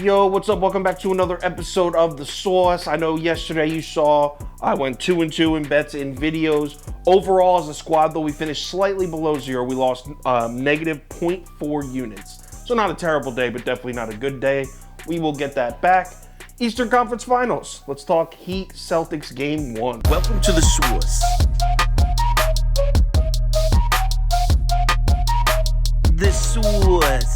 Yo, what's up? Welcome back to another episode of The Sauce. I know yesterday you saw I went 2-2 in bets and videos. Overall, as a squad, though, we finished slightly below zero. We lost negative 0.4 units. So not a terrible day, but definitely not a good day. We will get that back. Eastern Conference Finals. Let's talk Heat Celtics Game 1. Welcome to The Sauce. The Sauce.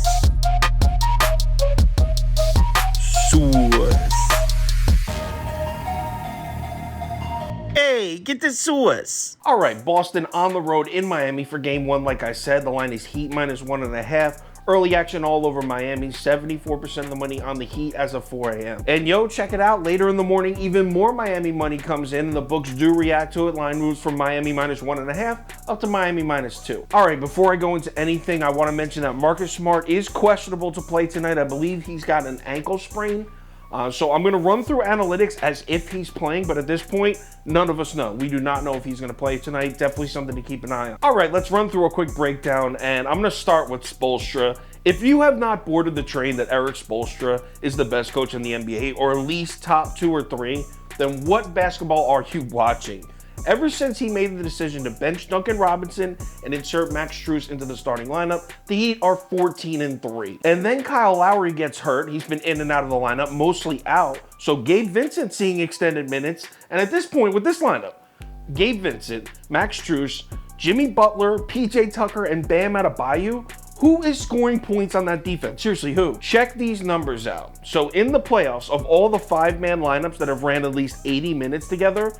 Hey, get the sauce. All right, Boston on the road in Miami for Game 1. Like I said, the line is Heat minus 1.5. Early action all over Miami, 74% of the money on the Heat as of 4 a.m. And yo, check it out, later in the morning, even more Miami money comes in and the books do react to it. Line moves from Miami minus 1.5 up to Miami minus 2. All right, before I go into anything, I want to mention that Marcus Smart is questionable to play tonight. I believe he's got an ankle sprain. So I'm going to run through analytics as if he's playing, but at this point, none of us know. We do not know if he's going to play tonight. Definitely something to keep an eye on. All right, let's run through a quick breakdown, and I'm going to start with Spoelstra. If you have not boarded the train that Erik Spoelstra is the best coach in the NBA, or at least top 2 or 3, then what basketball are you watching? Ever since he made the decision to bench Duncan Robinson and insert Max Strus into the starting lineup, the Heat are 14-3. And then Kyle Lowry gets hurt. He's been in and out of the lineup, mostly out. So Gabe Vincent seeing extended minutes. And at this point with this lineup, Gabe Vincent, Max Strus, Jimmy Butler, PJ Tucker, and Bam Adebayo. Who is scoring points on that defense? Seriously, who? Check these numbers out. So in the playoffs, of all the 5-man lineups that have ran at least 80 minutes together,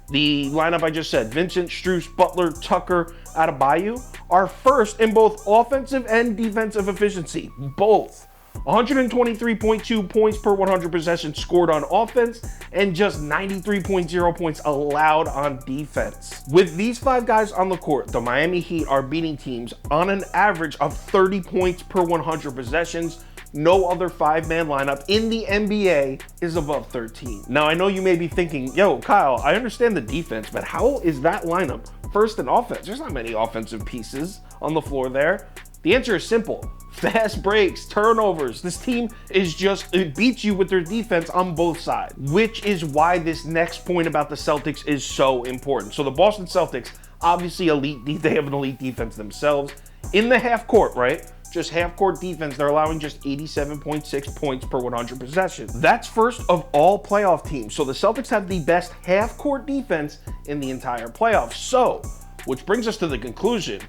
the lineup I just said, Vincent, Strus, Butler, Tucker, Adebayo, are first in both offensive and defensive efficiency. Both. 123.2 points per 100 possessions scored on offense and just 93.0 points allowed on defense. With these 5 guys on the court, the Miami Heat are beating teams on an average of 30 points per 100 possessions. No other 5-man lineup in the NBA is above 13. Now, I know you may be thinking, yo, Kyle, I understand the defense, but how is that lineup first in offense? There's not many offensive pieces on the floor there. The answer is simple. Fast breaks, turnovers. This team is just, it beats you with their defense on both sides, which is why this next point about the Celtics is so important. So the Boston Celtics, obviously they have an elite defense themselves. In the half court, right? Just half-court defense, they're allowing just 87.6 points per 100 possessions. That's first of all playoff teams. So the Celtics have the best half-court defense in the entire playoffs. So, which brings us to the conclusion,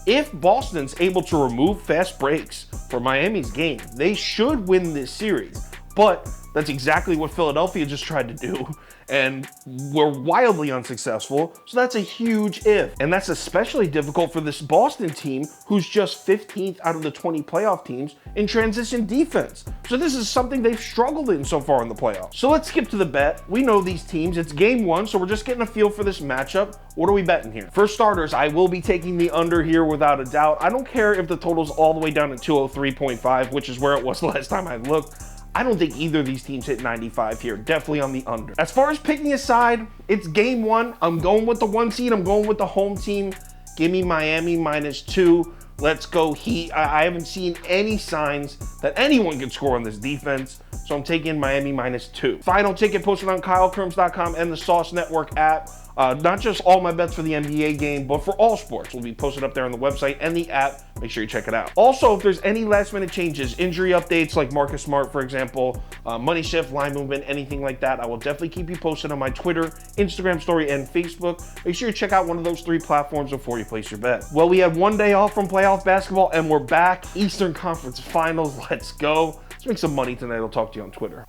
if Boston's able to remove fast breaks for Miami's game, they should win this series. But that's exactly what Philadelphia just tried to do, and were wildly unsuccessful, so that's a huge if. And that's especially difficult for this Boston team, who's just 15th out of the 20 playoff teams in transition defense. So this is something they've struggled in so far in the playoffs. So let's skip to the bet. We know these teams. It's game 1, so we're just getting a feel for this matchup. What are we betting here? For starters, I will be taking the under here without a doubt. I don't care if the total's all the way down to 203.5, which is where it was the last time I looked. I don't think either of these teams hit 95 here. Definitely on the under. As far as picking a side, it's game 1. I'm going with the 1 seed. I'm going with the home team. Give me Miami minus 2. Let's go Heat. I haven't seen any signs that anyone can score on this defense, so I'm taking Miami minus 2. Final ticket posted on KyleKirms.com and the Sauce Network app. Not just all my bets for the NBA game, but for all sports will be posted up there on the website and the app. Make sure you check it out. Also, if there's any last-minute changes, injury updates like Marcus Smart, for example, money shift, line movement, anything like that, I will definitely keep you posted on my Twitter, Instagram story, and Facebook. Make sure you check out one of those 3 platforms before you place your bet. Well, we had 1 day off from playoff basketball, and we're back. Eastern Conference Finals. Let's go. Let's make some money tonight. I'll talk to you on Twitter.